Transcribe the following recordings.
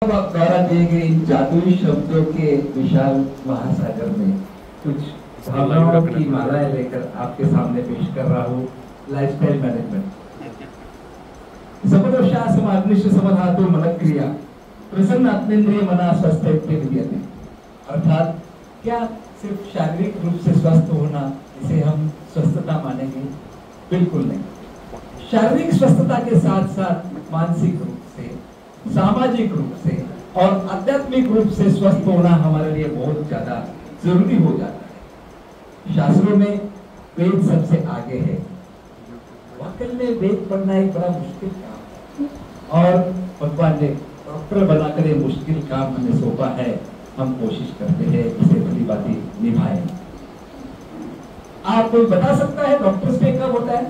अब आप द्वारा दिए गए इन जादुई शब्दों के विशाल महासागर में कुछ भावनाओं की मालाएं लेकर आपके सामने पेश कर रहा हूँ। लाइफस्टाइल मैनेजमेंट समदोषासमाग्निश्च समधातु मनक्रिया प्रसन्न आत्मेंद्रिय मना स्वस्थ विद्यते। अर्थात क्या सिर्फ शारीरिक रूप से स्वस्थ होना इसे हम स्वस्थता मानेंगे? बिल्कुल नहीं। शारीरिक स्वस्थता के साथ साथ मानसिक रूप से, सामाजिक रूप से और आध्यात्मिक रूप से स्वस्थ होना हमारे लिए बहुत ज्यादा जरूरी हो जाता है। शास्त्रों में वेद सबसे आगे है। वाकई में वेद पढ़ना एक बड़ा मुश्किल काम है और भगवान ने डॉक्टर बनाकर ये मुश्किल काम हमें सौंपा है। हम कोशिश करते हैं इसे भली भांति निभाएं। आप कोई बता सकता है डॉक्टर्स डे कब होता है?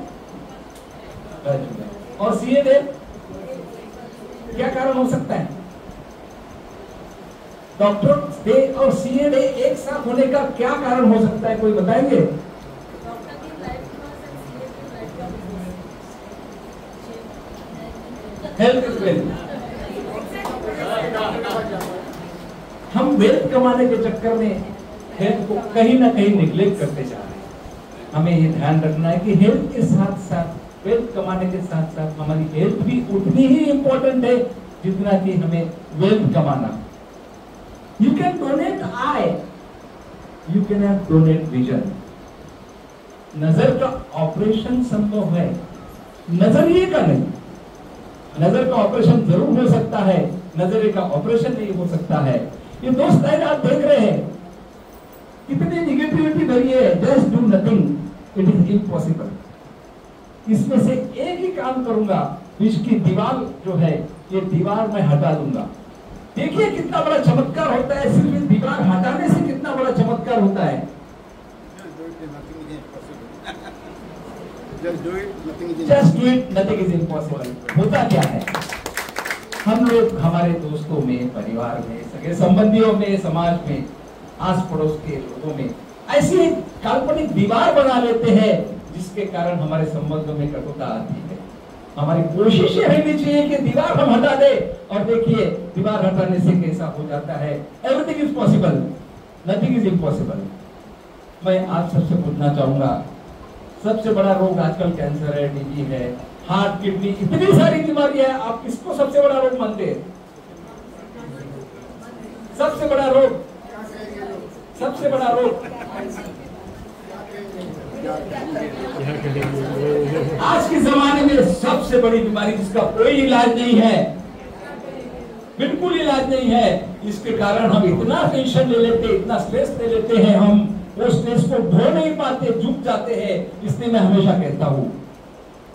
और सीए डे क्या कारण हो सकता है? डॉक्टर्स डे और सीए डे एक साथ होने का क्या कारण हो सकता है, कोई बताएंगे? Health is wealth. हम वेल्थ कमाने के चक्कर में हेल्थ को कहीं ना कहीं निग्लेक्ट करते जा रहे हैं। हमें ये ध्यान रखना है कि हेल्थ के साथ साथ, वेल्थ कमाने के साथ साथ हमारी हेल्थ भी उतनी ही इंपॉर्टेंट है जितना कि हमें वेल्थ कमाना। You can donate I, you can donate vision. नजर का ऑपरेशन संभव है, नजरिए का नहीं। नजर का ऑपरेशन जरूर हो सकता है, नजरिए का ऑपरेशन नहीं हो सकता है। ये दोस्त आप देख रहे हैं कितनी निगेटिविटी भरी है। Just do nothing, it is impossible. इसमें से एक ही काम करूंगा, विश्व की दीवार जो है ये दीवार मैं हटा दूंगा। देखिए कितना बड़ा चमत्कार होता है, सिर्फ दीवार हटाने से कितना बड़ा चमत्कार होता है। Just do it, nothing is impossible। होता क्या है, हम लोग हमारे दोस्तों में, परिवार में, सगे संबंधियों में, समाज में, आस पड़ोस के लोगों में ऐसी एक काल्पनिक दीवार बना लेते हैं जिसके कारण हमारे संबंधों में कटुता आती है। हमारी कोशिश ये रहनी चाहिए कि दीवार हम हटा दे, और देखिए दीवार हटाने से कैसा हो जाता है। Everything is possible, nothing is impossible. मैं आप सबसे पूछना चाहूंगा, सबसे बड़ा रोग आजकल कैंसर है, टीबी है, हार्ट, किडनी, इतनी सारी बीमारियां है। आप किसको सबसे बड़ा रोग मानते हैं? सबसे बड़ा रोग, सबसे बड़ा रोग आज के जमाने में सबसे बड़ी बीमारी जिसका कोई इलाज नहीं है, बिल्कुल इलाज नहीं है। इसके कारण हम इतना टेंशन ले लेते, इतना स्ट्रेस ले लेते हैं, हम वो स्ट्रेस को ढो नहीं पाते, झुक जाते हैं। इसलिए मैं हमेशा कहता हूँ,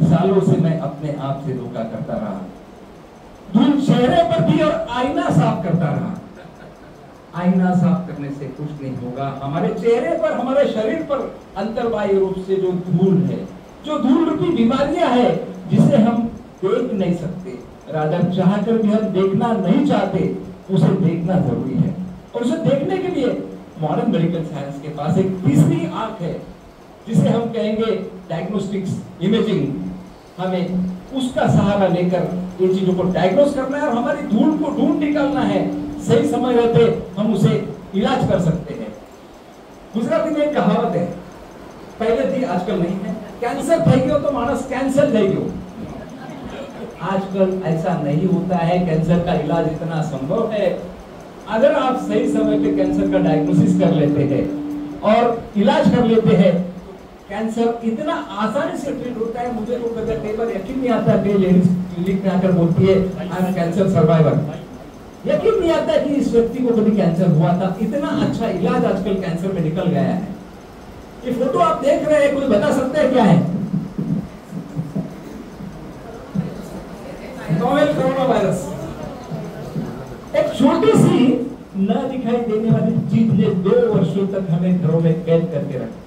सालों से मैं अपने आप से धोखा करता रहा, धूल चेहरे पर थी और आईना साफ करता रहा। आईना साफ करने से कुछ नहीं होगा। हमारे चेहरे पर, हमारे शरीर पर अंतर्बाह्य रूप से जो धूल है, जो धूल रूपी बीमारियां है, जिसे हम देख नहीं सकते, राजा चाहकर भी हम देखना नहीं चाहते, उसे देखना जरूरी है। और उसे देखने के लिए मॉडर्न मेडिकल साइंस के पास एक तीसरी आंख है, जिसे हम कहेंगे डायग्नोस्टिक्स इमेजिंग। हमें उसका सहारा लेकर ये चीजों को डायग्नोस करना है और हमारी धूल को ढूंढ निकालना है। सही समय रहते हम उसे इलाज कर सकते हैं। गुजराती में एक कहावत है, पहले थी आजकल नहीं है, कैंसर થઈ ગયો तो मानस कैंसर થઈ ગયો। आजकल ऐसा नहीं होता है। कैंसर का इलाज इतना संभव है, अगर आप सही समय पे कैंसर का डायग्नोसिस कर लेते हैं और इलाज कर लेते हैं, कैंसर इतना आसानी से ट्रीट होता है। मुझे तो कई बार यकीन नहीं आता कि लेडीज क्लिनिक में आकर बोलती है आई एम कैंसर सर्वाइवर। यकीन नहीं आता कि इस व्यक्ति को कभी कैंसर हुआ था। इतना अच्छा इलाज आजकल कैंसर में निकल गया है। ये फोटो आप देख रहे हैं, कोई बता सकता है क्या है? Novel corona virus. एक छोटी सी न दिखाई देने वाली चीज ने 2 वर्षों तक हमें घरों में कैद करके रखा।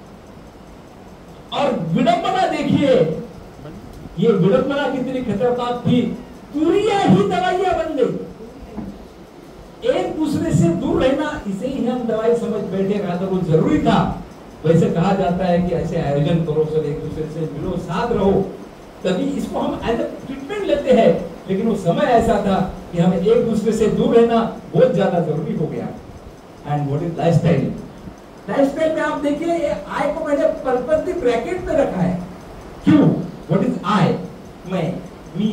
और विडंबना देखिए, ये विडंबना कितनी खतरनाक थी। दुनिया ही दवाइयां बन गई। एक दूसरे से दूर रहना, इसे ही हम दवाई समझ बैठे, rather वो जरूरी था। वैसे कहा जाता है कि ऐसे आयोजन करो, सब एक दूसरे से मिलो, साथ रहो, तभी इसको हम एज ए ट्रीटमेंट लेते हैं। लेकिन वो समय ऐसा था कि हमें एक दूसरे से दूर रहना बहुत ज्यादा जरूरी हो गया। And what is lifestyle? Lifestyle में आप देखिए, ये आई को मैंने पर्पसली ब्रैकेट में रखा है। क्यों? What is I? मैं, मी,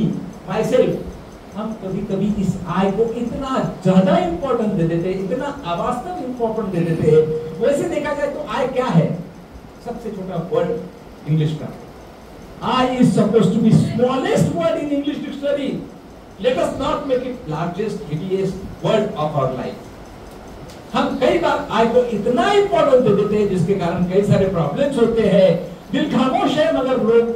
माई सेल्फ। हम कभी कभी इस आई को इतना ज्यादा इंपॉर्टेंस दे देते हैं, इतना अवास्तव इंपॉर्टेंट दे देते हैं। वैसे देखा जाए तो आई क्या है? सबसे छोटा वर्ड इंग्लिश का। I is supposed to be smallest word in English dictionary. Let us not make it largest, heaviest word of our life. हम कई बार I को इतना इंपॉर्टेंट दे देते हैं जिसके कारण कई सारे प्रॉब्लम्स होते हैं। दिल खामोश है मगर लोग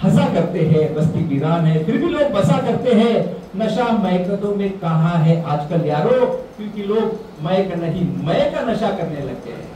हंसा करते हैं, बस्ती वीरान है फिर भी लोग बसा करते हैं। नशा मैकदों में कहाँ है आजकल यारो, क्योंकि लोग मैक नहीं मैं का नशा करने लग गए हैं।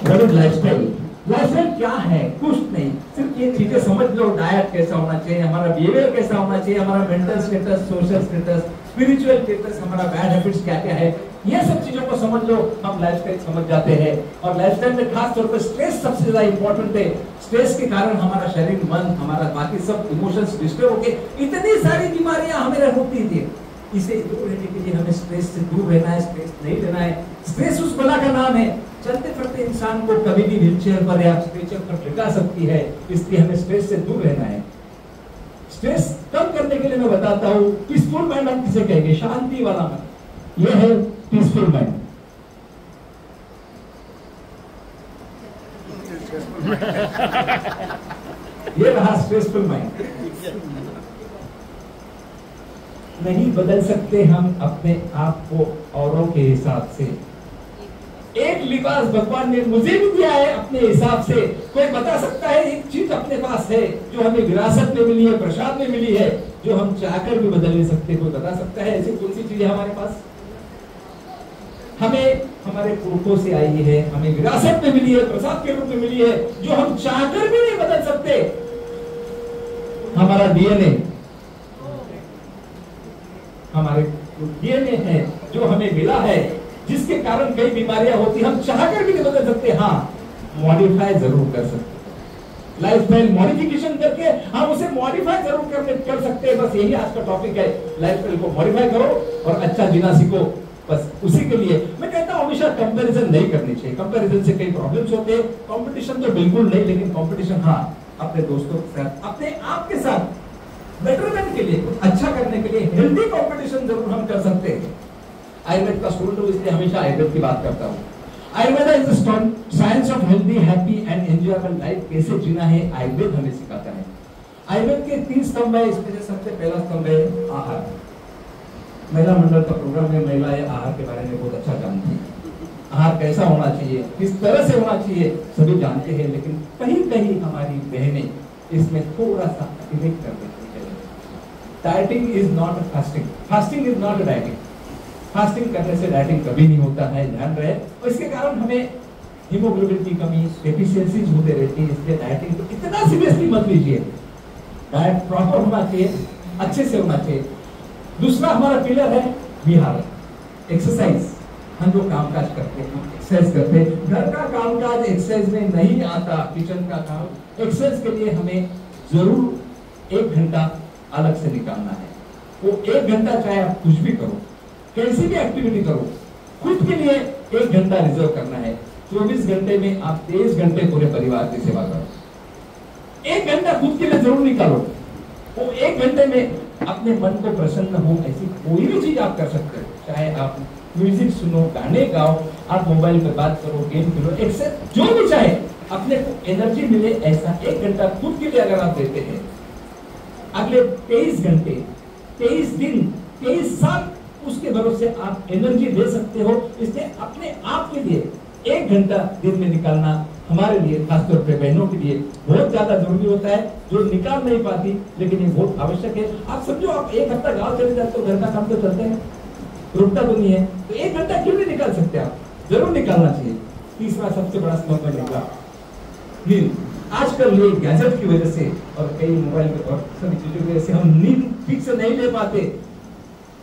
What is lifestyle? लाइफस्टाइल क्या है? कुछ नहीं, सिर्फ ये चीजें समझ लो। डाइट कैसा होना चाहिए, हमारा बिहेवियर कैसा होना चाहिए, हमारा mental status, social status, spiritual status, हमारा बैड हैबिट्स क्या क्या है, ये सब चीजों को समझ लो, हम लाइफस्टाइल समझ जाते हैं। और लाइफस्टाइल में खास तौर पर स्ट्रेस सबसे ज्यादा इंपॉर्टेंट है। स्ट्रेस के कारण हमारा शरीर, मन, हमारा बाकी सब इमोशंस डिस्टर्ब होके इतनी सारी बीमारियां हमें होती थी। इसे दूर रहने के लिए हमें स्ट्रेस से दूर रहना है, स्ट्रेस नहीं लेना है। स्ट्रेस उस बला का नाम है। चलते फिरते इंसान को कभी भी व्हीलचेयर पर या स्ट्रेचर पर टिका सकती है, इसलिए हमें स्ट्रेस से दूर रहना है। स्ट्रेस कम करने के लिए मैं बताता हूँ, पीसफुल माइंड हम किसे कहेंगे? शांति वाला मन। यह है पीसफुल माइंड। ये रहा स्ट्रेसफुल माइंड। नहीं बदल सकते हम अपने आप को औरों के हिसाब से। एक लिबास भगवान ने मुझे भी दिया है अपने हिसाब से। कोई बता सकता है एक चीज अपने पास है जो हमें विरासत में मिली है, प्रसाद में मिली है, जो हम चाहकर भी बदल नहीं सकते? कोई बता सकता है ऐसी कौन सी चीज है हमारे पास? हमें हमारे पुरखों से आई है, हमें विरासत में मिली है, प्रसाद के रूप में मिली है, जो हम चाहकर भी नहीं बदल सकते। हमारा डीएनए, हमारे डीएनए है जो हमें मिला है, जिसके कारण कई बीमारियां होती, हम चाहकर भी नहीं बदल सकते। हाँ, मॉडिफाई जरूर कर सकते। लाइफस्टाइल मॉडिफिकेशन करके हम उसे मॉडिफाई जरूर कर सकते हैं। बस यही आज का टॉपिक है, लाइफस्टाइल को मॉडिफाई करो और अच्छा जीना सीखो। बस उसी के लिए मैं कहता हूं हमेशा कंपैरिजन नहीं करनी चाहिए। कंपैरिजन से कई प्रॉब्लम्स होते हैं। कंपटीशन तो बिल्कुल नहीं, लेकिन कंपटीशन हाँ, अपने दोस्तों के साथ, अपने आप के साथ बेटरमेंट के लिए, कुछ अच्छा करने के लिए हेल्दी कंपटीशन जरूर हम कर सकते हैं। आयुर्वेद का स्टूडेंट हूं, इसलिए हमेशा आयुर्वेद की बात करता हूँ। Ayurveda is the science of healthy, happy and enjoyable life. कैसे जीना है आयुर्वेद हमें सिखाता है। आयुर्वेद के 3 स्तंभ है। इसमें से सबसे पहला स्तंभ है आहार। महिला मंडल का प्रोग्राम में महिलाएं आहार के बारे में बहुत अच्छा जानती है। आहार कैसा होना चाहिए, किस तरह से होना चाहिए, सभी जानते हैं, लेकिन कहीं कहीं हमारी बहनें इसमें थोड़ा सा अतिरिक्त कर देती है। Dieting is not fasting, fasting is not dieting. Fasting करने से डाइटिंग कभी नहीं होता है, ध्यान रहे। और इसके कारण हमें हीमोग्लोबिन की कमी, डेफिशिएंसीज होते रहती है, इसलिए डाइटिंग को इतना सीरियसली मत लीजिए। डाइट प्रॉपर होना चाहिए, अच्छे से होना चाहिए। दूसरा हमारा पिलर है विहार, एक्सरसाइज। हम जो कामकाज करते हैं, एक्सरसाइज करते हैं। घर का कामकाज एक्सरसाइज में नहीं आता, किचन का काम। एक्सरसाइज के लिए हमें जरूर 1 घंटा अलग से निकालना है। वो 1 घंटा चाहे आप कुछ भी करो, कैसी भी एक्टिविटी करो, खुद के लिए 1 घंटा रिजर्व करना है। 24 घंटे में आप 23 घंटे पूरे परिवार की सेवा करो। 1 घंटा खुद के लिए जरूर निकालो। वो 1 घंटे में अपने मन को प्रसन्न हो ऐसी कोई भी चीज आप कर सकते हो। चाहे आप म्यूजिक सुनो, गाने गाओ, आप मोबाइल पे बात करो, गेम खेलो, एक्सरसाइज जो भी चाहे, अपने को एनर्जी मिले ऐसा 1 घंटा खुद के लिए अगर आप देते हैं, अगले 23 घंटे, 23 दिन, 23 साल उसके भरोसे आप एनर्जी दे सकते हो। इसलिए अपने आप के लिए 1 घंटा दिन में निकालना हमारे लिए, खासतौर पे बहनों के लिए बहुत ज्यादा जरूरी होता है, जो निकाल नहीं पाती, लेकिन ये बहुत आवश्यक है। आप समझो, आप 1 हफ्ता गांव चले जाते हो, घर का काम तो चलते हैं, रुकता तो नहीं है, तो 1 घंटा क्यों नहीं निकाल सकते? आप जरूर निकालना चाहिए। तीसरा सबसे बड़ा समस्या निकला नींद। आजकल ये गैजेट की वजह से और कई मोबाइल और सभी चीजों की वजह से हम नींद ठीक से नहीं ले पाते।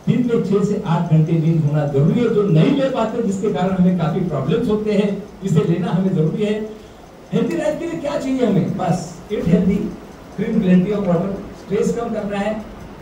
दिन में 6 से 8 घंटे नींद होना जरूरी है, जो नहीं ले पाते, जिसके कारण हमें काफी प्रॉब्लम्स होते हैं, इसे लेना हमें जरूरी है। हेल्थी लाइफ के लिए क्या चाहिए हमें? बस eat healthy, drink plenty of water, stress कम करना है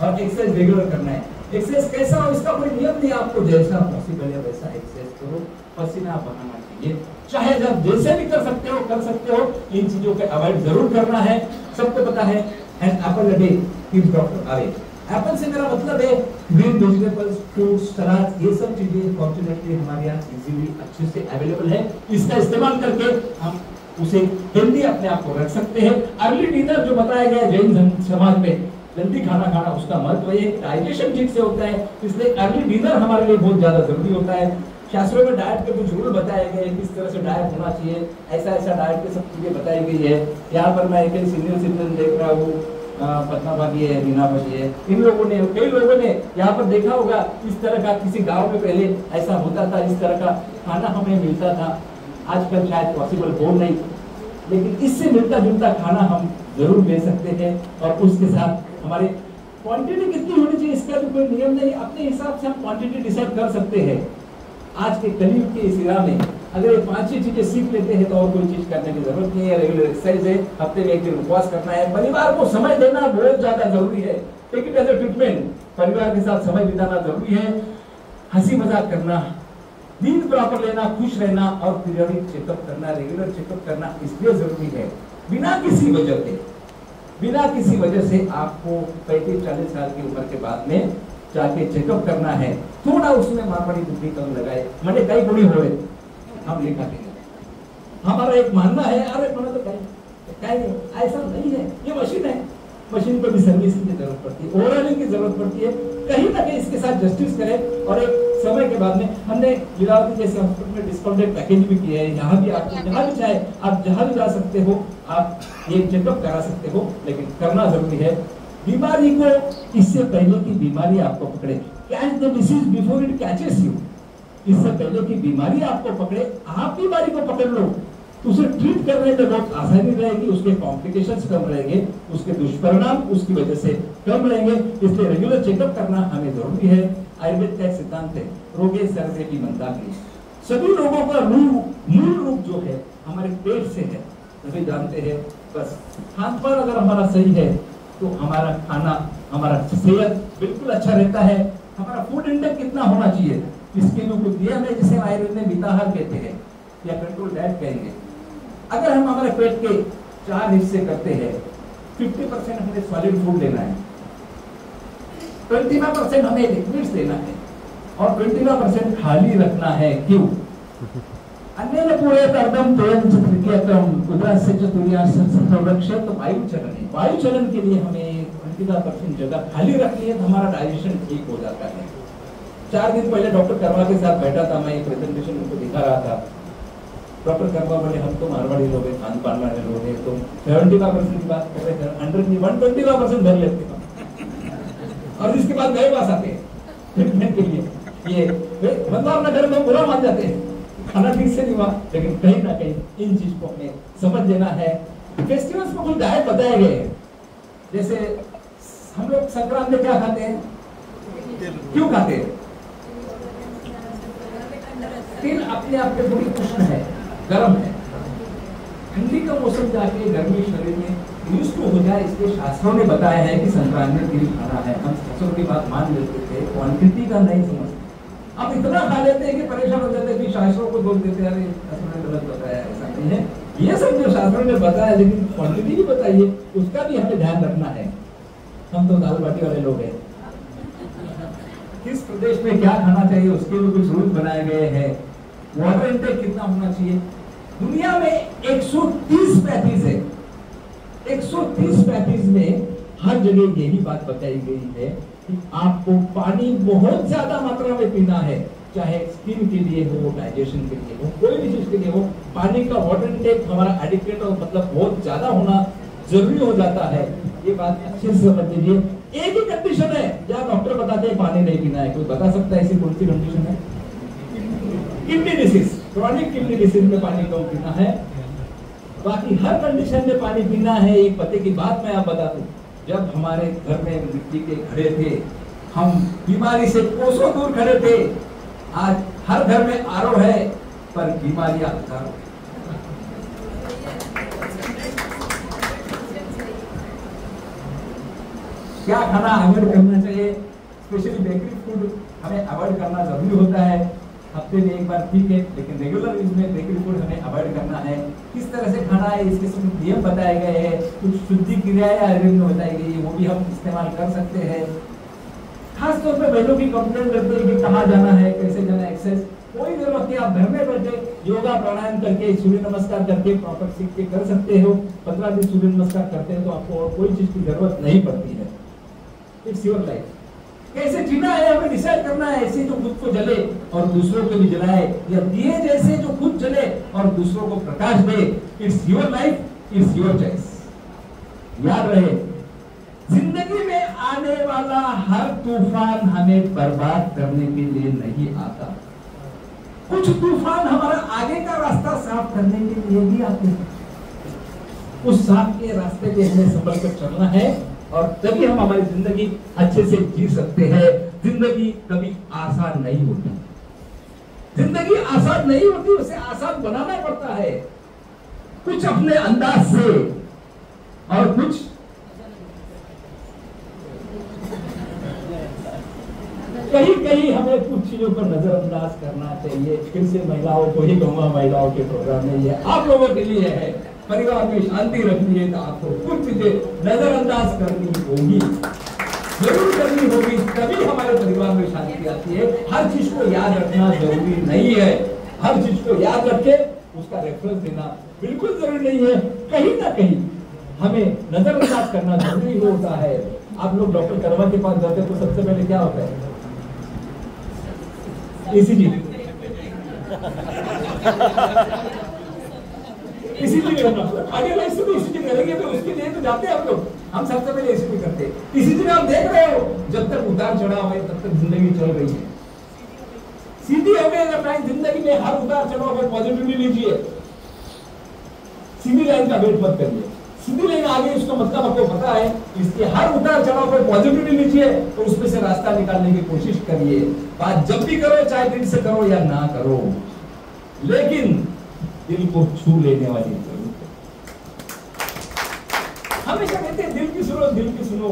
और एक्सरसाइज रेगुलर करना है। एक्सरसाइज कैसा हो इसका कोई नियम नहीं, आपको जैसा पॉसिबल है वैसा एक्सरसाइज करो, पसीना बहाना चाहिए, चाहे जब जैसे भी कर सकते हो। इन चीजों पे अवॉइड जरूर करना है। सबको पता है an apple a day keeps doctor away. Apple से मेरा मतलब है ग्रीन वेजिटेबल्स, फ्रूट्स, सलाद, ये सब चीजें फॉर्चुनेटली हमारे यहाँ इजीली अच्छे से अवेलेबल है। इसका इस्तेमाल करके हम उसे हेल्दी अपने आप को रख सकते हैं। अर्ली डिनर जो बताया गया जैन समाज में, जल्दी खाना खाना, उसका महत्व ये डाइजेशन ठीक से होता है, इसलिए अर्ली डिनर हमारे लिए बहुत ज्यादा जरूरी होता है। शास्त्रों में डाइट के कुछ रूल बताए गए, किस तरह से डाइट होना चाहिए, ऐसा डाइट के सब चीजें बताई गई है। यहाँ पर मैं एक सीनियर सिटीजन देख रहा हूँ, पटना भागी है, रीना भागी है, कई लोगों ने यहाँ पर देखा होगा, इस तरह का किसी गांव में पहले ऐसा होता था, इस तरह का खाना हमें मिलता था। आजकल शायद पॉसिबल हो नहीं, लेकिन इससे मिलता जुलता खाना हम जरूर ले सकते हैं। और उसके साथ हमारे क्वांटिटी कितनी होनी चाहिए इसका भी कोई नियम नहीं, अपने हिसाब से हम क्वांटिटी डिसाइड कर सकते हैं। आज के कलयुग के इस इरा में अगर ये 5-6 चीजें सीख लेते हैं तो और कोई चीज करने की जरूरत नहीं है। रेगुलर एक्सरसाइज है, हफ्ते में 1 दिन उपवास करना है, परिवार को समय देना बहुत ज्यादा जरूरी है। Take it as a treatment, परिवार के साथ समय बिताना जरूरी है, हंसी मजाक करना, नींद प्रॉपर लेना, खुश रहना और पीरियडिक चेकअप करना, रेगुलर चेकअप करना इसलिए जरूरी है। बिना किसी वजह से आपको 35-40 साल की उम्र के बाद में जाके चेकअप करना है। थोड़ा उसमें मामूली बुद्धि कम लगाए, मैंने कई बुरी हो हम लिखा देंगे। हमारा एक मानना है, अरे मैंने तो कहीं नहीं, ऐसा नहीं है, ये मशीन है, मशीन को भी सर्विसिंग की जरूरत पड़ती है, ओवरऑलिंग की जरूरत पड़ती है। कहीं ना कहीं इसके साथ जस्टिस करें। और एक समय के बाद में हमने लीलावती जैसे हॉस्पिटल में डिस्काउंटेड पैकेज भी किया है। यहाँ भी आपको जहाँ भी चाहे आप जहाँ भी जा सकते हो, आप ये चेकअप करा सकते हो, लेकिन करना जरूरी है। बीमारी को इससे पहले की बीमारी आपको पकड़े, catch the disease before it catches you. इससे पहले की बीमारी आपको पकड़े, आप बीमारी को पकड़ लो, तो उसे ट्रीट करने में बहुत आसानी रहेगी, उसके कॉम्प्लिकेशंस कम रहेंगे, उसके दुष्परिणाम उसकी वजह से कम रहेंगे। इसलिए रेगुलर चेकअप करना हमें जरूरी है। आयुर्वेद का एक सिद्धांत है, रोगे सर्वे की मनता की। सभी रोगों का मूल रूप जो है हमारे पेट से है, सभी जानते हैं। बस खान पान अगर हमारा सही है तो हमारा खाना, हमारा सेहत बिल्कुल अच्छा रहता है। हमारा फूड इंटेक कितना होना चाहिए इसके लिए कुछ नियम है, जिसे आयुर्वेद में मिताहार कहते हैं या कंट्रोल डाइट कहेंगे। अगर हम हमारे पेट के 4 हिस्से करते हैं, 50% हमें सॉलिड फूड लेना है, 25% हमें लिक्विड्स लेना है और 25% खाली रखना है। क्यों? अन्य पूरे अर्धम तोयम चतुर्थ्यम उदरस्य चतुर्या संरक्षित वायु चलन है। वायु चलन के लिए हमें 25% जगह खाली रखनी है, तो हमारा डाइजेशन ठीक हो जाता है। 4 दिन पहले डॉक्टर कर्मा के साथ बैठा था, मैं एक प्रेजेंटेशन उनको दिखा रहा था। डॉक्टर कर्मा बोले हम तो मारवाड़ी लोग हैं, खान पान वाले लोग हैं, तो 75% की बात कर रहे थे, 125% भर लेते हैं और इसके बाद मेरे पास आते हैं ट्रीटमेंट के लिए। ये बंदा अपना घर में बुरा मान जाते हैं, खाना ठीक से नहीं हुआ, लेकिन कहीं ना कहीं इन चीज को हमें समझ लेना है। फेस्टिवल्स में कुछ डाइट बताए गए हैं, जैसे हम लोग संक्रांत में क्या खाते हैं, क्यों खाते हैं? तिल अपने आप में थोड़ी उष्ण है, गर्म है, ठंडी का मौसम जाके गर्मी शरीर में यूज टू हो जाए, इसलिए शास्त्रों ने बताया है कि संक्रांत में तिल खाना है। हम शास्त्रों की बात मान लेते थे, क्वांटिटी का नहीं समझते। अब इतना खा लेते हैं कि परेशान हो जाते हैं कि शास्त्रों को बोल देते हैं अरे शास्त्रों ने गलत बताया, ऐसा नहीं है। ये सब जो शास्त्रों ने बताया, लेकिन क्वांटिटी भी बताइए, उसका भी हमें ध्यान रखना है। हम तो दाल बाटी वाले लोग हैं, किस प्रदेश में क्या खाना चाहिए उसके लिए कुछ रूल बनाए गए हैं। वाटर इंटेक कितना होना चाहिए? दुनिया में 130 पैथीज है, 130 पैथीज में हर जगह यही बात बताई गई है कि आपको पानी बहुत ज्यादा मात्रा में पीना है, चाहे स्किन के लिए हो, डाइजेशन के लिए हो, कोई भी चीज के लिए हो। पानी का वाटर इंटेक हमारा एडिक्वेट और मतलब बहुत ज्यादा होना जरूरी हो जाता है। ये बात अच्छे से समझ लीजिए। एक ही कंडीशन है जहाँ डॉक्टर बताते हैं पानी नहीं पीना है, कोई बता सकता है ऐसी कौन सी कंडीशन है? Kidney disease, chronic kidney disease में पानी कम पीना है, बाकी हर कंडीशन में पानी पीना है। एक पते की बात मैं आप बता दूं, जब हमारे घर में मिट्टी के घड़े थे, हम बीमारी से कोसों दूर खड़े थे। आज हर घर में आरओ है, पर बीमारियां हजारों। 1 क्या खाना अवॉइड करना चाहिए, स्पेशली बेकरी फूड हमें अवॉइड करना जरूरी होता है। हफ्ते में एक बार ठीक है, लेकिन रेगुलर इसमें बेकरी फूड हमें अवॉइड करना है। किस तरह से खाना है इसके सब नियम बताए गए हैं, कुछ शुद्धि क्रियाएं आयुर्वेद में बताई गई है, वो भी हम इस्तेमाल कर सकते हैं। खास तौर पे बहनों की कंप्लेंट करते हैं कि कहाँ जाना है, कैसे जाना है, एक्सरसाइज कोई जरूरत नहीं, आप घर में बैठे योगा प्राणायाम करके सूर्य नमस्कार करके प्रॉपर सीख के कर सकते हो। 15 दिन सूर्य नमस्कार करते हैं तो आपको और कोई चीज की जरूरत नहीं पड़ती है। It's your life. कैसे जीना है हमें डिसाइड करना है, ऐसे जो खुद को जले और दूसरों को भी जलाए, या दिए जैसे जो खुद जले और दूसरों को प्रकाश दे। It's your life, it's your choice. याद रहे, जिंदगी में आने वाला हर तूफान हमें बर्बाद करने के लिए नहीं आता। कुछ तूफान हमारा आगे का रास्ता साफ करने के लिए भी आते हैं। उस साफ के रास्ते पे हमें संभल कर चलना है और तभी हम हमारी जिंदगी अच्छे से जी सकते हैं। जिंदगी कभी आसान नहीं होती, जिंदगी आसान नहीं होती, उसे आसान बनाना पड़ता है, कुछ अपने अंदाज से और कुछ कहीं कहीं हमें कुछ चीजों पर नजरअंदाज करना चाहिए। फिर से महिलाओं को ही कहूंगा, महिलाओं के प्रोग्राम में ये आप लोगों के लिए है। परिवार में शांति रखनी है तो आपको कुछ चीजें नजरअंदाज करनी होगी, जरूर करनी होगी, तभी हमारे परिवार में शांति आती है। हर चीज को याद रखना जरूरी नहीं है, हर चीज को याद रखे उसका रेफरेंस देना बिल्कुल जरूरी नहीं है। कहीं ना कहीं हमें नजरअंदाज करना जरूरी होता है। आप लोग डॉक्टर कर्मा के पास जाते तो सबसे पहले क्या होता है? ECG करना, कार्डियोलाइज से भी ECG करेंगे तो उसके लिए तो जाते हैं हम लोग, हम सबसे पहले ECG करते हैं। ECG में आप देख रहे हो जब तक उतार चढ़ाव है तब तक जिंदगी चल रही है। सीधी हो गई अगर जिंदगी में हर उतार चढ़ाव में पॉजिटिवली लीजिए, सीधी लाइन का वेट मत करिए। सीधी लाइन आगे उसका मतलब आपको पता है, इसके हर उतार चढ़ाव पर पॉजिटिवली लीजिए तो उसमें से रास्ता निकालने की कोशिश करिए। बात जब भी करो, चाहे दिल से करो या ना करो, लेकिन दिल को छू लेने वाली जरूर। हमेशा कहते हैं दिल की सुनो, दिल की सुनो,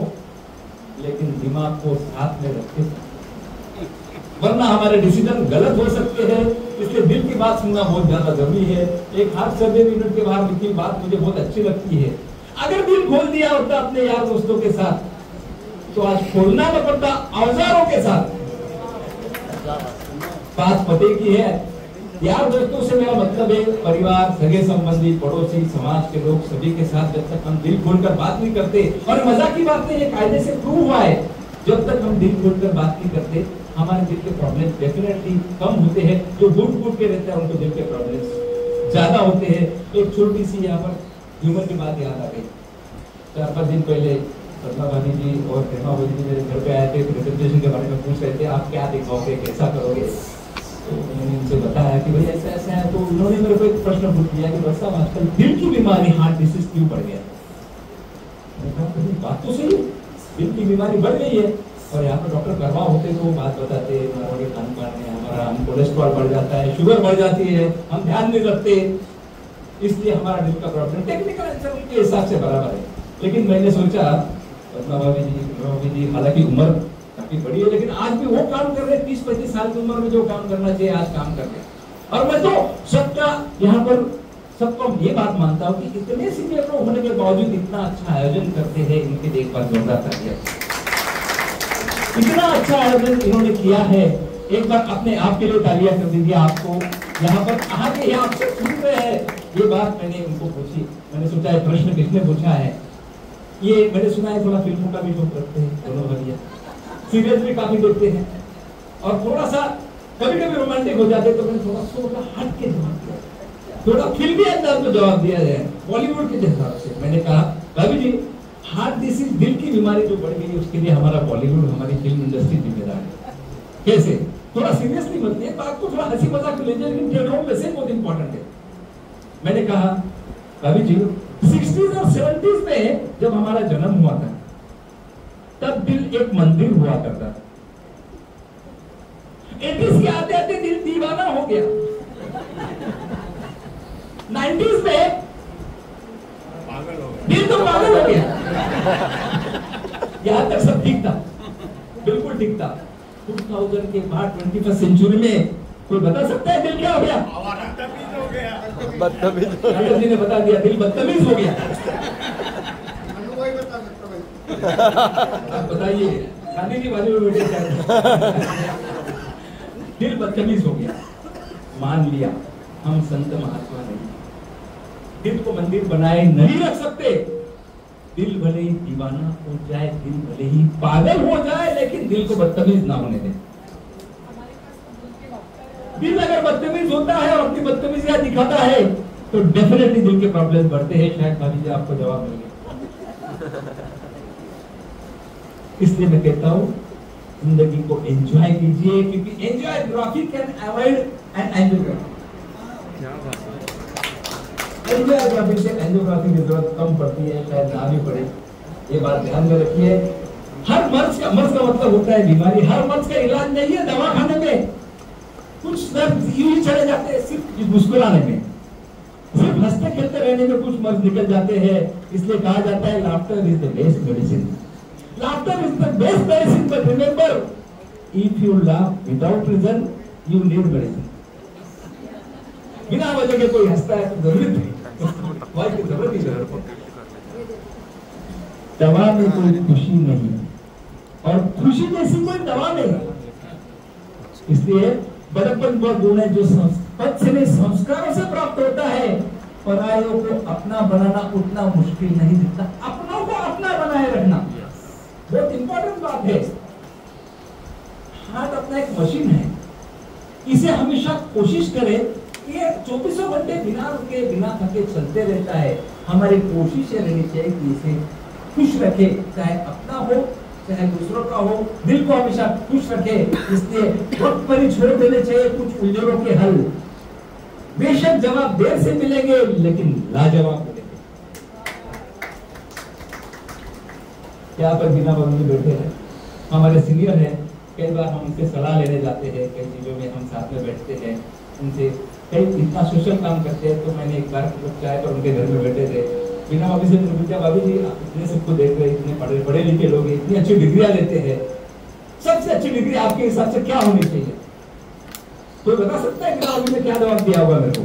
लेकिन दिमाग को साथ में रखे, वरना हमारे डिसीजन गलत हो सकते हैं। इसलिए दिल की बात सुनना बहुत ज्यादा जरूरी है। एक हार्ट सर्जरी यूनिट के बाहर लिखी बात मुझे बहुत अच्छी लगती है। अगर दिल खोल दिया होता अपने यार दोस्तों के साथ, तो आज खोलना न पड़ता औजारों के साथ। बात पते की है। यार दोस्तों से मेरा मतलब है परिवार, सगे संबंधी, पड़ोसी, समाज के लोग, सभी के साथ जब तक हम दिल खोलकर बात नहीं करते, और मजाक की बात नहीं, ये कायदे से प्रूव हुआ है, जब तक हम दिल खोलकर बात नहीं करते हमारे दिल के प्रॉब्लम डेफिनेटली कम होते हैं। जो घुट के रहते हैं उनको दिल के प्रॉब्लम ज्यादा होते हैं। एक छोटी सी यहाँ पर ह्यूमर की बात याद आ गई। 4-5 दिन पहले पद्मा भाभी जी और प्रेमा भाभी जी मेरे घर पे आए थे, प्रेजेंटेशन के बारे में पूछ रहे थे, आप क्या दिखाओगे, कैसा करोगे। तो मैंने उनसे बताया कि भाई ऐसा ऐसा है। तो उन्होंने मेरे को एक प्रश्न पूछ लिया कि बस साहब आजकल दिल की बीमारी, हार्ट डिसीज क्यों बढ़ गया। मैंने कहा बात तो सही है, दिल की बीमारी बढ़ गई है, और यहाँ पर डॉक्टर कर्मा होते तो वो बात बताते हैं हमारे खान पान में हमारा कोलेस्ट्रॉल बढ़ जाता है, शुगर बढ़ जाती है, हम ध्यान नहीं रखते, इसलिए हमारा दिल का प्रॉब्लम। टेक्निकल आंसर उनके हिसाब से बराबर है। लेकिन मैंने सोचा पद्मा भाभी जी हालांकि उम्र काफी बड़ी है, लेकिन आज भी वो काम कर रहे हैं। 30-35 साल की उम्र में जो काम करना चाहिए आज काम कर रहे हैं। और मैं तो सबका यहाँ पर सबको ये बात मानता हूँ कि इतने सीनियर लोग होने के बावजूद इतना अच्छा आयोजन करते हैं, इनकी देखभाल जोरदार करिए। इतना अच्छा आयोजन इन्होंने किया है, एक बार अपने आप के लिए तालियां कर दीजिए। आपको यहाँ पर आके यहाँ आपसे सुन रहे हैं, ये बात मैंने उनको पूछी। मैंने सोचा है प्रश्न किसने पूछा है, ये मैंने सुना है थोड़ा फिल्मों का भी शौक रखते हैं दोनों भैया, सीरियल भी काफी देखते हैं, और थोड़ा सा कभी कभी रोमांटिक हो जाते, तो मैंने थोड़ा सा हट के जवाब दिया, थोड़ा फिल्मी अंदाज में जवाब दिया है बॉलीवुड के हिसाब से। मैंने कहा भाभी जी, हार्ट डिसीज, दिल की बीमारी जो बढ़ गई उसके लिए हमारा बॉलीवुड, हमारी फिल्म इंडस्ट्री जिम्मेदार है। कैसे? थोड़ा सीरियसली मत लीजिए बात को, थोड़ा हंसी मजाक में लीजिए, लेकिन टेक्नोलॉजी वैसे बहुत इंपॉर्टेंट है। मैंने कहा भाभी जी, 60s और 70s में जब हमारा जन्म हुआ था तब दिल एक मंदिर हुआ करता था। 80s के आते आते दिल दीवाना हो गया। 90s में दिल तो पागल हो गया। यहाँ तक सब ठीक था, बिल्कुल ठीक था। 2000 के बाद 21st सेंचुरी में कोई बता सकता है दिल क्या हो गया? बदतमीज जी ने बता दिया, दिल बदतमीज हो गया। बताइए गांधी जी बाजू में बैठे क्या दिल बदतमीज हो गया। मान लिया हम संत महात्मा नहीं, दिल को मंदिर बनाए नहीं रख सकते। दिल भले ही दीवाना हो जाए, दिल भले ही पागल हो जाए, लेकिन दिल को बदतमीज ना होने दें। दिल अगर बदतमीज होता है और अपनी बदतमीजियां दिखाता है तो डेफिनेटली दिल के प्रॉब्लम बढ़ते हैं। शायद भाभी जी आपको जवाब मिल गया। इसलिए मैं कहता हूं जिंदगी को एंजॉय कीजिए, क्योंकि enjoyography can avoid an angiography. Angiography से एंजियोग्राफी की जरूरत कम पड़ती है, शायद ना भी पड़े। ये बात ध्यान में रखिए। हर मर्ज का मतलब होता है बीमारी। हर मर्ज का इलाज नहीं है दवा खाने में। कुछ दर्द यूं ही चले जाते हैं सिर्फ मुस्कुराने में, सिर्फ हंसते खेलते रहने में कुछ मर्ज निकल जाते हैं। इसलिए कहा जाता है laughter is the best medicine. Laughter is the best medicine, but remember if you laugh without reason you need medicine. बिना वजह के कोई हंसता है तो जरूरत नहीं, दवाई की जरूरत ही। दवा में कोई खुशी नहीं और खुशी जैसी कोई दवा नहीं। इसलिए बड़प्पन वह गुण है जो संस्कारों से प्राप्त होता है। परायों को अपना बनाना उतना मुश्किल नहीं दिखता, अपनों को अपना बनाए रखना बहुत इंपॉर्टेंट बात है। हार्ट अपना एक मशीन है, इसे हमेशा कोशिश करें ये 24 घंटे बिना रुके बिना थके चलते रहता है। हमारी कोशिश ये रहनी चाहिए कि इसे खुश रखे, चाहे अपना हो चाहे दूसरों का हो, दिल को हमेशा खुश रखे। इसलिए वक्त पर ही छोड़ देने चाहिए कुछ उलझनों के हल। बेशक जवाब देर से मिलेंगे लेकिन लाजवाब मिलेंगे। क्या पर बिना बंधु बैठे हैं, हमारे सीनियर हैं, कई बार हम उनसे सलाह लेने जाते हैं, कई चीजों में हम साथ में बैठते हैं, उनसे कई इतना सोशल काम करते हैं। तो मैंने एक बार चाय पर उनके घर में बैठे थे, बिना भाभी से पूछा, भाभी जी इतने सबको देख रहे, इतने पढ़े लिखे लोग, इतनी अच्छी डिग्रियां लेते हैं, सबसे अच्छी डिग्री आपके हिसाब से क्या होनी चाहिए? कोई बता सकता है बिना भाभी ने क्या जवाब दिया होगा मेरे को?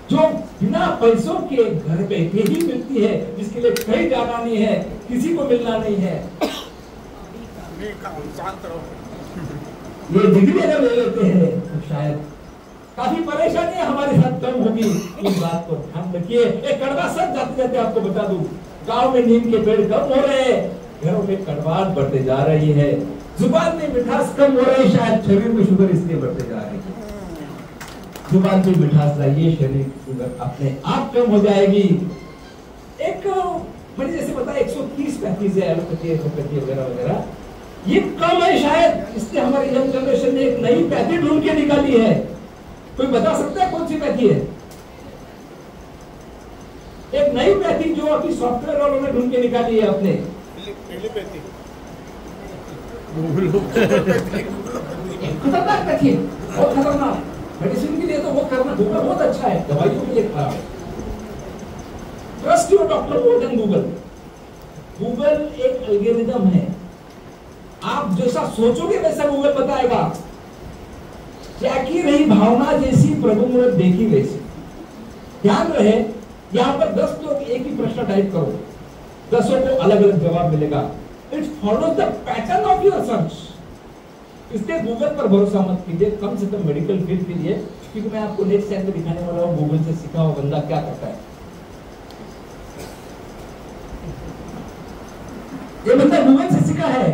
जो बिना पैसों के घर बैठे ही मिलती है, जिसके लिए कहीं जाना नहीं है, किसी को मिलना नहीं है। ये डिग्री अगर ले लेते हैं तो शायद काफी परेशानी हमारे साथ कम होगी। इस बात को ध्यान रखिए। एक कड़वा सच जाते जाते आपको बता दूं, गांव में नीम के पेड़ कम हो रहे हैं, घरों में कड़वाहट बढ़ते जा रही है, जुबान में मिठास कम हो रही है, शायद शरीर में शुगर इसलिए बढ़ते जा रही है। जुबान पे मिठास लाइए, शरीर की शुगर अपने आप कम हो जाएगी। एक मैंने जैसे बताया 130 पैंतीस है एलोपैथी वगैरह वगैरह, ये कम है शायद, इसलिए हमारी यंग जनरेशन ने एक नई पैथी ढूंढ के निकाली है। कोई बता सकता है कौन सी पैथी है? एक नई पैथी जो अभी सॉफ्टवेयर वालों ने ढूंढ के निकाली है अपने। खतरनाक पैथी, बहुत खतरनाक। मेडिसिन के लिए तो वो करना, गूगल बहुत अच्छा है, दवाइयों के लिए खराब है। Trust your doctor more than Google. Google एक एल्गोरिथम है, आप जैसा सोचोगे वैसा गूगल बताएगा। त्यागी रही भावना जैसी प्रभु ने देखी वैसी। ध्यान रहे, यहाँ पर 10 लोग एक ही प्रश्न टाइप करो, 10 को अलग अलग जवाब मिलेगा। It follows the pattern of your search. इसलिए गूगल पर भरोसा मत कीजिए, कम से कम मेडिकल फील्ड के लिए, क्योंकि मैं आपको नेक्स्ट टाइम में दिखाने वाला हूँ गूगल से सीखा हुआ बंदा क्या करता है। ये बंदा गूगल से सीखा है।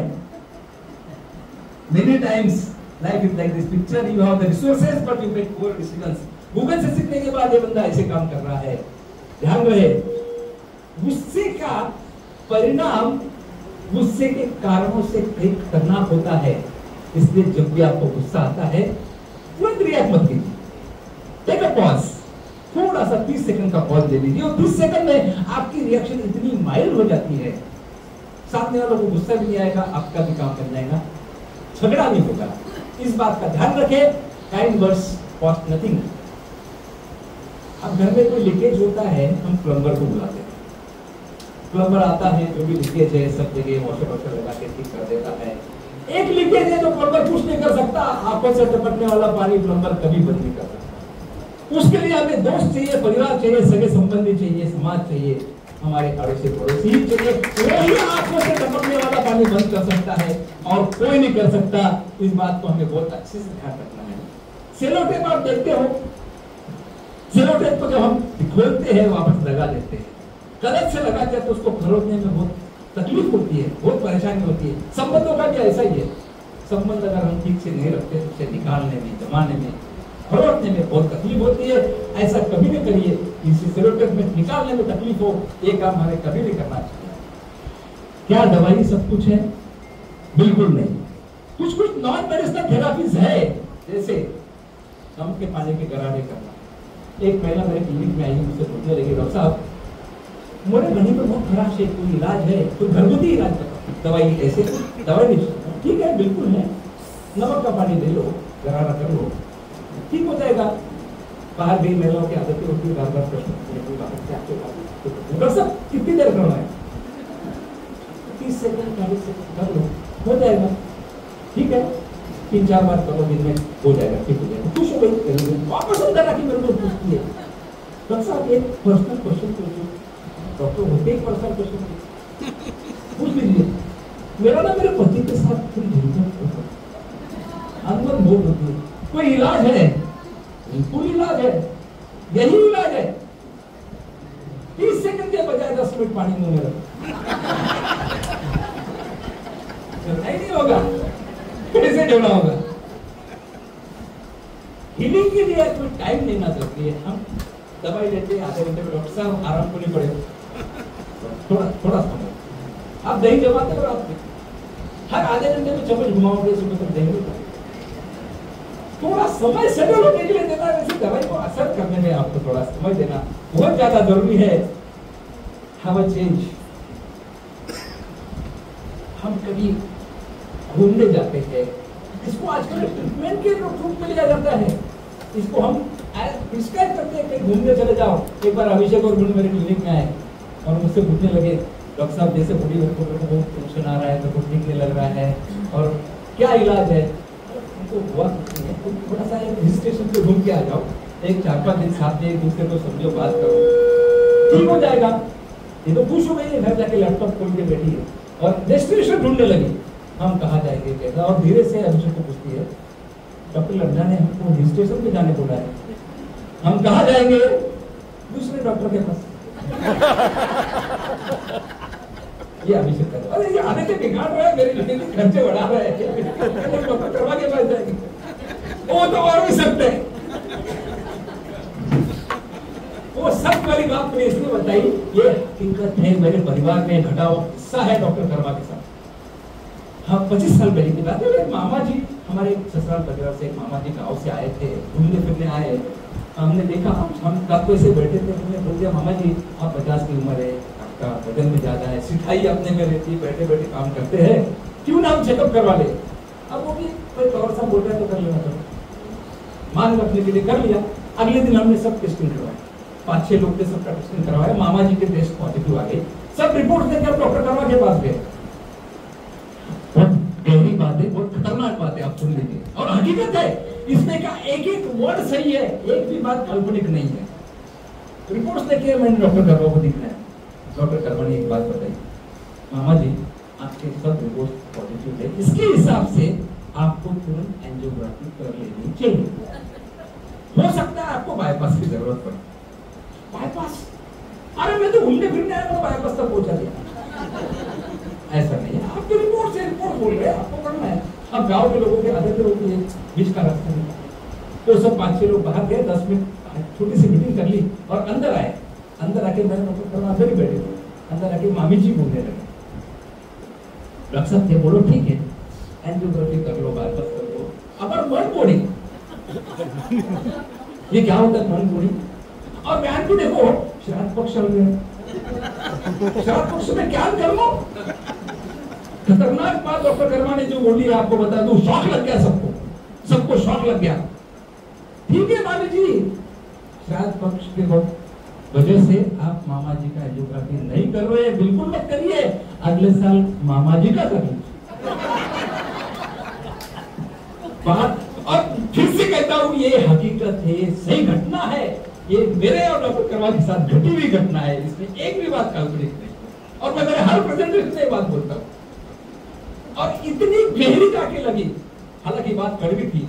Many times life is like this picture, you have the resources but you make poor decisions. Google से सीखने के बाद ये बंदा ऐसे काम कर रहा है। ध्यान रहे, गुस्से का परिणाम गुस्से के कारणों से कई खतरनाक होता है। इसलिए जब भी आपको गुस्सा आता है तुरंत रिएक्ट मत कीजिए, टेक अ पॉज, थोड़ा सा 30 सेकंड का पॉज ले लीजिए और 30 सेकंड में आपकी रिएक्शन इतनी माइल्ड हो जाती है, सामने वालों को गुस्सा भी नहीं आएगा, आपका भी काम बन जाएगा, झगड़ा नहीं होगा। इस बात का ध्यान रखें। Kind words cost nothing. अब घर में कोई लीकेज होता है, हम प्लम्बर को बुलाते हैं। प्लम्बर आता है, जो भी लीकेज है सब जगह वॉशर लगा के ठीक कर देता है। एक लीकेज है जो प्लम्बर कुछ नहीं कर सकता, आंखों से टपकने वाला पानी प्लम्बर कभी बंद नहीं कर सकता। उसके लिए हमें दोस्त चाहिए, परिवार चाहिए, सगे संबंधी चाहिए, समाज चाहिए, हमारे अड़ोसी पड़ोसी ही चाहिए, वही आंखों से टपकने वाला पानी बंद कर सकता है और कोई नहीं कर सकता। इस बात को हमें बहुत अच्छे से ध्यान रखना है। सेलो टेप आप देखते हो, सेलो टेप को जब हम खोलते हैं वापस लगा देते हैं, गलत से लगाते हैं तो उसको खरोचने में बहुत तकलीफ होती है, बहुत परेशानी होती है। संबंधों का भी ऐसा ही है, संबंध अगर हम ठीक से नहीं रखते तो उसे निकालने में, जमाने में, खरोचने में बहुत तकलीफ होती है। ऐसा कभी नहीं करिए, इसी सेलो टेप में निकालने में तकलीफ हो, ये काम हमें कभी नहीं करना चाहिए। क्या दवाई सब कुछ है? बिल्कुल नहीं। कुछ कुछ नॉन मेडिसिनल थेरापीज है, जैसे नम के पानी के गरारे करना। एक महिला मेरे क्लिनिक में आई, मुझसे पूछने लगी, डॉक्टर साहब मेरे घनी में बहुत खराश है, कोई इलाज है, कोई घरगुती इलाज बताओ। दवाई ऐसे दवाई नहीं, ठीक है बिल्कुल है, नमक का पानी ले लो, गरारा कर लो, ठीक हो जाएगा। बाहर गई महिलाओं की आदतें होती है, बार बार प्रश्न डॉक्टर साहब कितनी देर करना है? 30 सेकंड 40 सेकंड कर लो, हो जाएगा, ठीक है। 3-4 बार करो, दिन में हो जाएगा, ठीक हो जाएगा। खुश हो गई, वापस अंदर आके मेरे को पूछती है, डॉक्टर साहब एक पर्सनल क्वेश्चन पूछो। डॉक्टर होते एक पर्सनल क्वेश्चन पूछ लीजिए। मेरा ना मेरे पति के साथ थोड़ी अंदर बोल होती है, कोई इलाज है? बिल्कुल इलाज है, यही इलाज है। 30 सेकंड के बजाय 10 मिनट पानी मुंह में रखो, नहीं होगा, कैसे जोड़ा होगा? हीलिंग के लिए कोई टाइम लेना जरूरी है। हम दवाई लेते हैं, आधे घंटे में डॉक्टर साहब आराम को नहीं पड़ेगा, थोड़ा समय आप दही जमाते हो, आप हर आधे घंटे में चम्मच घुमाओगे, सुबह तक दही होता है। थोड़ा समय सेटल होने के लिए देना है, वैसे दवाई को असर करने में आपको थोड़ा समय देना बहुत ज्यादा जरूरी है। Have a change. हम कभी घूमने जाते हैं, इसको आजकल ट्रीटमेंट के रूप में लिया जाता है, इसको हम प्रिस्क्राइब करते हैं कि घूमने चले जाओ। एक बार अभिषेक और मेरे क्लिनिक में आए और मुझसे पूछने लगे, डॉक्टर साहब जैसे बूढ़ी को बहुत टेंशन आ रहा है, तो कुछ ठीक नहीं लग रहा है और क्या इलाज है? तो हुआ थोड़ा सा हिल स्टेशन पे घूम के आ जाओ, एक 4-5 दिन साथ में एक दूसरे को समझो, बात करो, ठीक हो जाएगा। ये तो खुश हो गई है, घर जाके लैपटॉप खोल के बैठी है और डेस्टिनेशन ढूंढने लगी, हम कहाँ जाएंगे कैसा। और धीरे से अभिषेक को पूछती है, डॉक्टर लड्डा ने हमको हिल स्टेशन पे जाने बोला है, हम कहाँ जाएंगे? दूसरे डॉक्टर के पास। ये अभिषेक कर, अरे ये आने से बिगाड़ रहा है, मेरे खर्चे बढ़ा रहा है, डॉक्टर करवा के पास जाएंगे, वो तो और भी सकते हैं। वो सब वाली बात मैंने इसलिए बताई, ये हकीकत है, मेरे परिवार में घटा हुआ किस्सा है डॉक्टर कर्मा के साथ। हाँ 25 साल पहले की बात है। मामा जी, हमारे ससुराल परिवार से एक मामा जी गाँव से आए थे, घूमने फिरने आए। हमने देखा, हम काफी से बैठे थे, हमने बोल दिया, मामा जी आप 50 की उम्र है, आपका वजन में ज्यादा है, सिठाई अपने में रहती है, बैठे बैठे काम करते हैं, क्यों ना हम चेकअप करवा ले। अब वो भी कोई और सा बोल रहा है तो कर लेना, तो मान रखने के लिए कर लिया। अगले दिन हमने सब टेस्टिंग करवाया, 5-6 लोग थे, सबका टेस्टिंग करवाया। मामा जी के टेस्ट पॉजिटिव आ गए, सब रिपोर्ट देकर डॉक्टर कर्मा के पास गए। गहरी बात है, बहुत खतरनाक बात है, आप सुन लीजिए, और हकीकत है, इसमें का एक एक वर्ड सही है, एक भी बात काल्पनिक नहीं है। रिपोर्ट्स देखिए, मैंने डॉक्टर कर्मा को दिखाया, डॉक्टर कर्मा ने एक बात बताई, मामा जी आपके सब रिपोर्ट पॉजिटिव है, इसके हिसाब से आपको तुरंत एंजियोग्राफी कर लेनी चाहिए, हो सकता है आपको बाईपास की जरूरत पड़े। बाईपास? अरे मैं तो घूमने फिरने आया, बाईपास तक पहुंचा दिया। ऐसा नहीं है, आपके रिपोर्ट से रिपोर्ट बोल रहे हैं, आपको करना है। अब गांव के लोगों की आदत होती है, बीच का रास्ता नहीं, तो सब 5-6 लोग बाहर गए, 10 मिनट छोटी सी मीटिंग कर ली और अंदर आए। अंदर आके मैंने डॉक्टर कर्मा अंदर ही बैठे, अंदर आके मामी जी बोलने लगे, डॉक्टर साहब थे, बोलो ठीक है, एंजियोग्राफी कर लो, बाईपास कर लो। अब मन बॉडी, ये क्या होता है मन बॉडी? और बयान को देखो, श्राद्ध पक्ष चल रहे हैं, श्राद्ध पक्ष में क्या कर लो। खतरनाक बात डॉक्टर कर्मा ने जो बोली है, आपको बता दूं, शौक लग गया सबको, सबको शौक लग गया। ठीक है मामी जी, श्राद्ध पक्ष के वक्त वजह से आप मामा जी का एंजियोग्राफी नहीं कर रहे हैं, बिल्कुल मत करिए। अगले साल मामा जी का कर लीजिए बात। और फिर से कहता हूं, ये हकीकत है, ये सही घटना है, ये मेरे और डॉक्टर कर्मा के साथ घटी हुई घटना है, इसमें एक भी बात काल्पनिक नहीं। और मैं मेरे हर प्रेजेंटेशन में बात बोलता हूं। और इतनी गहरी जाके लगी, हालांकि बात कड़वी थी,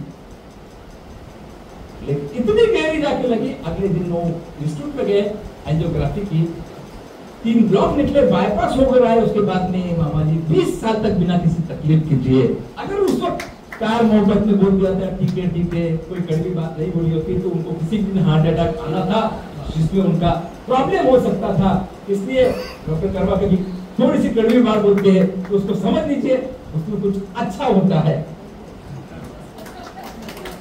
लेकिन इतनी गहरी जाके लगी। अगले दिन वो इंस्टीट्यूट में गए, एंजियोग्राफी की, 3 ब्लॉक निकले, बाईपास हो गया है। उसके बाद में मामा जी 20 साल तक बिना किसी तकलीफ के जिए। अगर उस वक्त प्यार मोहब्बत में बोल दिया था ठीक है, कोई कड़वी बात नहीं बोली होती, तो उनको किसी दिन हार्ट अटैक आना था, जिसमें उनका प्रॉब्लम हो सकता था। इसलिए डॉक्टर कर्मा कभी थोड़ी सी कड़वी बात बोलते हैं तो उसको समझ लीजिए, उसमें कुछ अच्छा होता है।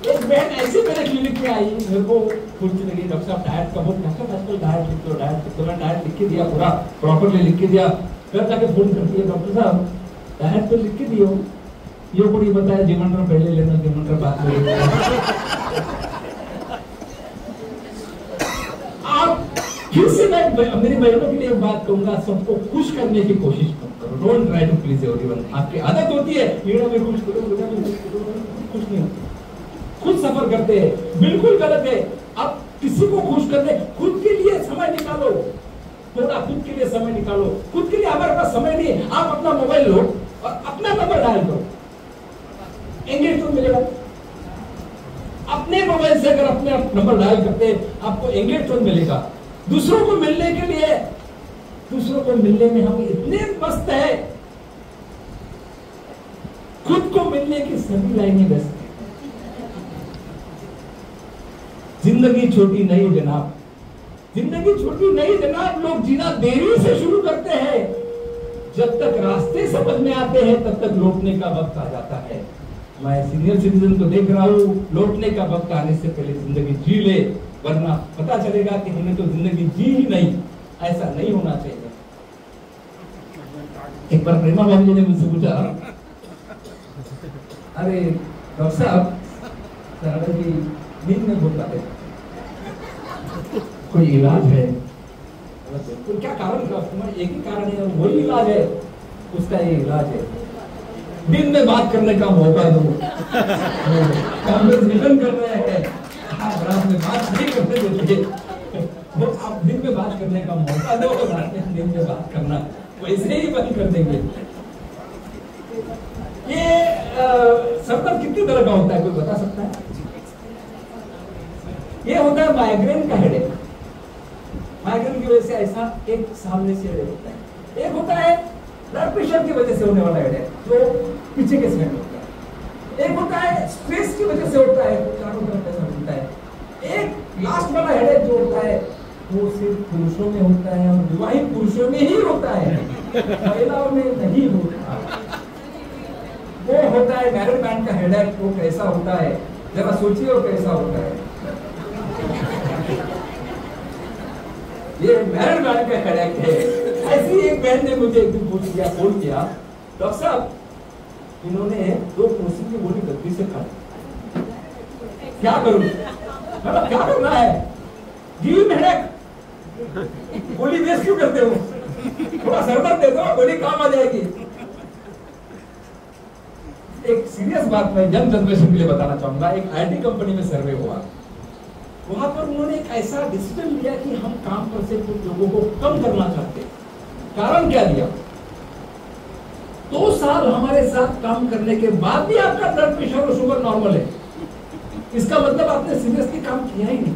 एक बहन ऐसे मेरे क्लिनिक में आई, मेरे को खुशी लगी, डॉक्टर साहब डाइट का बहुत आजकल डाइट लिख दो, डाइट लिख दो। मैं डाइट लिख के दिया, पूरा प्रॉपरली लिख के दिया। फिर जाके फोन करती है, डॉक्टर साहब डाइट तो लिख के दियो, ये पूरी बताया जीवन पहले लेना, जीवन बात आप फिर से मैं मेरी बहनों के लिए एक बात कहूंगा, सबको खुश करने की कोशिश मत करो। Don't try to please everyone. आपकी आदत होती है मीडिया में खुश करो, खुश नहीं होती, खुद सफर करते हैं, बिल्कुल गलत है। आप किसी को खुश करने, खुद के लिए समय निकालो, थोड़ा खुद के लिए समय निकालो। खुद के लिए हमारे पास समय नहीं है, आप अपना मोबाइल लो और अपना नंबर डायल करो, एंगेज तो मिलेगा। अपने मोबाइल से अगर अपने नंबर डायल करते हैं, आपको एंगेज तो मिलेगा। दूसरों को मिलने के लिए, दूसरों को मिलने में हम इतने मस्त है, खुद को मिलने की सभी लाइनें व्यस्त है। जिंदगी छोटी नहीं जनाब, जिंदगी छोटी नहीं जनाब। लोग जीना देरी से शुरू करते हैं, जब तक रास्ते समझ में आते हैं तब तक लौटने का वक्त आ जाता है। मैं सीनियर सिटीजन को देख रहा हूँ, लौटने का वक्त आने से पहले जिंदगी जी ले, वरना पता चलेगा कि हमने तो जिंदगी जी ही नहीं। ऐसा नहीं होना चाहिए। एक बार प्रेमा भाभी जी ने मुझसे पूछा, अरे डॉक्टर साहब जी नींद में बहुत आते, कोई इलाज है? तो क्या कारण था? एक ही कारण है, वही इलाज है, उसका ये इलाज है, दिन में बात करने का मौका दो। निधन कर रहे हैं, आप रात में बात नहीं करते देते, वो आप दिन में बात करने का मौका दो, रात में दिन में बात करना वैसे ही बंद कर देंगे। ये सरदर्द कितनी तरह का होता है, कोई बता सकता है? ये होता है माइग्रेन का हेडेक। माइग्रेन की वजह से ऐसा एक सामने से हेडेक होता है। एक होता है ब्लड प्रेशर की वजह से होने वाला हेडेक, जो पीछे के साइड होता है। एक होता है स्ट्रेस की वजह से होता है, चारों तरफ ऐसा होता है। एक लास्ट वाला हेडेक जो होता है वो सिर्फ पुरुषों में होता है और विवाहित पुरुषों में ही होता है, महिलाओं में नहीं होता। वो होता है मैरिड मैन का हेडेक। वो कैसा होता है जरा सोचिए, वो कैसा होता है। ये मैरिड मैन का हेडेक है। ऐसी एक बहन ने मुझे एक दिन पूछ लिया, फोन किया, डॉक्टर साहब इन्होंने 2 कुर्सी की गोली गलती से खा, क्या करूं? मतलब क्या करना है? जीवी में हेडेक, गोली वेस्ट क्यों करते हो? थोड़ा सरदर्द दे दो, गोली काम आ जाएगी। एक सीरियस बात मैं यंग जनरेशन के लिए बताना चाहूंगा। एक आईटी कंपनी में सर्वे हुआ, वहां पर उन्होंने एक ऐसा डिसीजन लिया कि हम काम पर से कुछ लोगों को कम करना चाहते हैं। कारण क्या दिया? 2 साल हमारे साथ काम करने के बाद भी आपका ब्लड प्रेशर और शुगर नॉर्मल है, इसका मतलब आपने सीरियसली काम किया ही नहीं।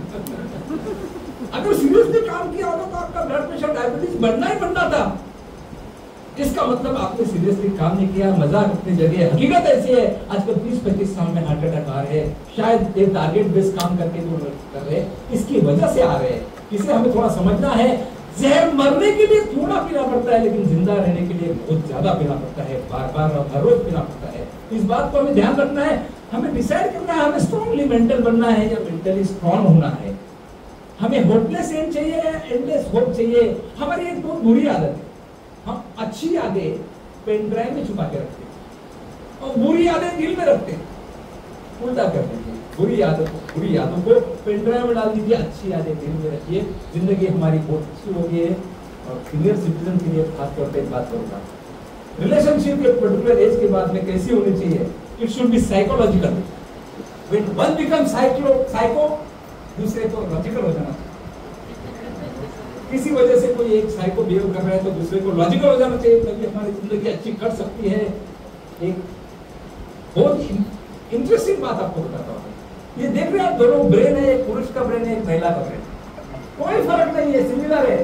अगर सीरियसली काम किया होता तो आपका ब्लड प्रेशर, डायबिटीज बढ़ना ही बढ़ना था। इसका मतलब आपने सीरियसली काम नहीं किया। मजाक अपनी जगह, हकीकत ऐसी है आजकल 30-35 साल में हार्ट अटैक आ रहे हैं, शायद एक टारगेट बेस्ड काम करके जो कर रहे हैं, इसकी वजह से आ रहे हैं। इसे हमें थोड़ा समझना है। जहर मरने के लिए थोड़ा पीना पड़ता है, लेकिन जिंदा रहने के लिए बहुत ज्यादा पीना पड़ता है, बार बार और हर रोज पीना पड़ता है। इस बात को हमें ध्यान रखना है। हमें डिसाइड करना है हमें स्ट्रॉन्गली मेंटल बनना है या मेंटली स्ट्रॉन्ग होना है। हमें होपलेस एंड चाहिए या एंडलेस होप चाहिए। हमारी एक बहुत बुरी आदत है, हम अच्छी यादें पेन ड्राइव में छुपा के रखते हैं और बुरी यादें दिल में रखते हैं। उल्टा कर देंगे। बुरी यादों को पेन ड्राइव में डाल दीजिए, अच्छी यादें दिल में रखिए। जिंदगी हमारी बहुत अच्छी हो गई है। और सीनियर सिटीजन के लिए खासतौर पर बात करूंगा, रिलेशनशिप एक पर्टिकुलर एज के बाद में कैसी होनी चाहिए? It should be psychological. When one becomes psycho, दूसरे को लॉजिकल हो जाना। किसी वजह से कोई एक साइको बिहेव कर रहा है तो दूसरे को लॉजिकल हो जाना चाहिए, तभी हमारी जिंदगी अच्छी कर सकती है। एक बहुत इंटरेस्टिंग बात आपको बताता हूँ, ये देख रहे हैं आप, दोनों ब्रेन है, एक पुरुष का ब्रेन है, एक महिला का ब्रेन, कोई फर्क नहीं है, सिमिलर है,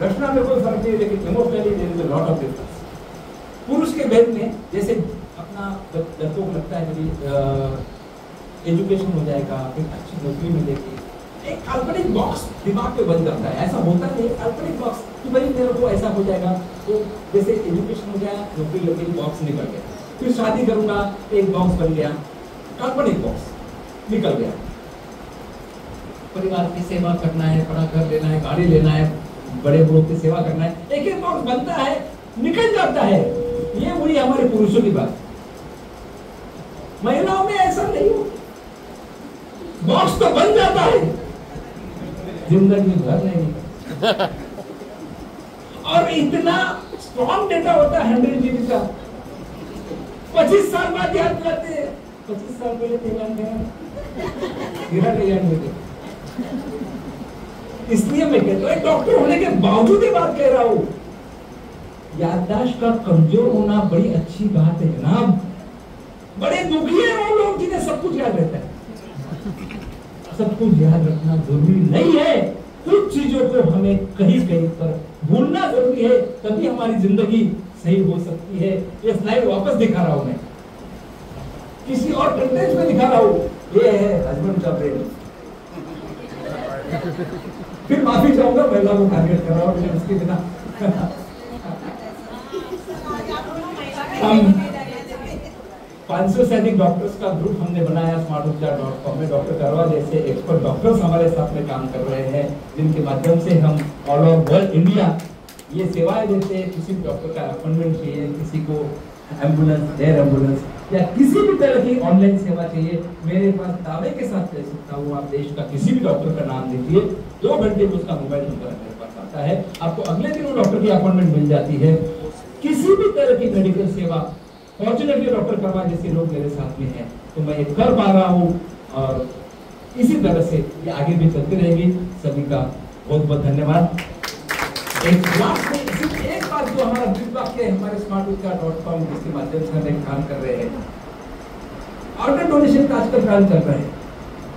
रचना में कोई फर्क नहीं है, लेकिन emotionally there is a lot of difference. पुरुष के ब्रेन में जैसे अपना लड़कों को लगता है कि एजुकेशन हो जाएगा, फिर अच्छी नौकरी मिलेगी, एक काल्पनिक बॉक्स दिमाग पे बन जाता है। ऐसा होता नहीं, काल्पनिक बॉक्स कि भाई मेरे को ऐसा हो जाएगा, तो जैसे एजुकेशन हो गया, नौकरी लग गई, बॉक्स निकल गया, फिर शादी करूंगा, एक बॉक्स बन गया, काल्पनिक बॉक्स निकल गया। परिवार की सेवा करना है, बड़ा घर लेना है, गाड़ी लेना है, बड़े बड़ों की सेवा करना है, एक एक बॉक्स बनता है, निकल जाता है। ये हुई हमारे पुरुषों की बात। महिलाओं में ऐसा नहीं हो, बॉक्स तो बन जाता है, जिंदगी भर नहीं। और इतना स्ट्रॉन्ग डेटा होता है 100 GB का, 25 साल बाद याद दिलाते हैं, 25 साल पहले इसलिए मैं कहता हूँ, डॉक्टर होने के बावजूद ये बात कह रहा हूँ, याददाश्त का कमजोर होना बड़ी अच्छी बात है जनाब। बड़े दुखी है वो लोग जिन्हें सब कुछ याद रहता है। सब कुछ याद रखना जरूरी नहीं है, कुछ चीजों को हमें कहीं कहीं पर भूलना जरूरी है, तभी हमारी जिंदगी सही हो सकती है। ये स्लाइड वापस दिखा रहा हूं मैं, किसी और कंटेंट में दिखा रहा हूं। ये है हस्बैंड का ब्रेन। फिर माफी चाहूंगा, महिला को टारगेट कर रहा हूं, लेकिन उसके बिना हम 500 से अधिक डॉक्टर्स का ग्रुप हमने बनाया smartupchar.com में। डॉक्टर करवा जैसे एक्सपर्ट डॉक्टर्स हमारे साथ में काम कर रहे हैं, जिनके माध्यम से हम ऑल ओवर वर्ल्ड इंडिया ये सेवाएं देते हैं। किसी भी डॉक्टर का अपॉइंटमेंट चाहिए, किसी को एम्बुलेंस, एयर एम्बुलेंस या किसी भी तरह की ऑनलाइन सेवा चाहिए, मेरे पास दावे के साथ कह सकता हूँ, आप देश का किसी भी डॉक्टर का नाम दीजिए, 2 घंटे में उसका मोबाइल नंबर मेरे पास आता है, आपको अगले दिन वो डॉक्टर की अपॉइंटमेंट मिल जाती है। किसी भी तरह की मेडिकल सेवा फॉर्चुनेटली डॉक्टर करवा जैसे लोग मेरे साथ में हैं, तो मैं ये कर पा रहा हूँ, और इसी तरह से ये आगे भी चलती रहेगी। सभी का बहुत बहुत धन्यवाद। एक लास्ट में सिर्फ एक बात जो हमारा ब्रीफ वाक्य है हमारे smartupchar.com जिसके माध्यम से हम एक काम कर रहे हैं, ऑर्गन डोनेशन का आजकल काम चल रहा है।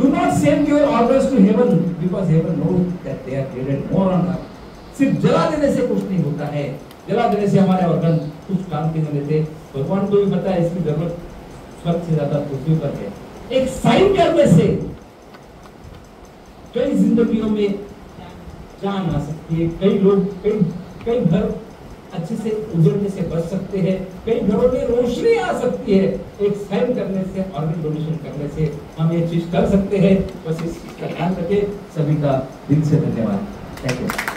Do not send your organs to heaven because heaven knows that they are needed more on earth. सिर्फ जला देने से कुछ नहीं होता है, जला देने से हमारे ऑर्गन कुछ काम के नहीं देते। भगवान को भी पता है इसकी जरूरत स्वर्ग से ज्यादा पृथ्वी पर है। एक साइन करने से कई जिंदगियों में जान आ सकती है, कई लोग, कई घर अच्छे से उजड़ने से बच सकते हैं, कई घरों में रोशनी आ सकती है। एक साइन करने से, ऑर्गन डोनेशन करने से हम ये चीज कर सकते हैं। बस इस चीज का ध्यान रखें। सभी का दिल से धन्यवाद। Thank you.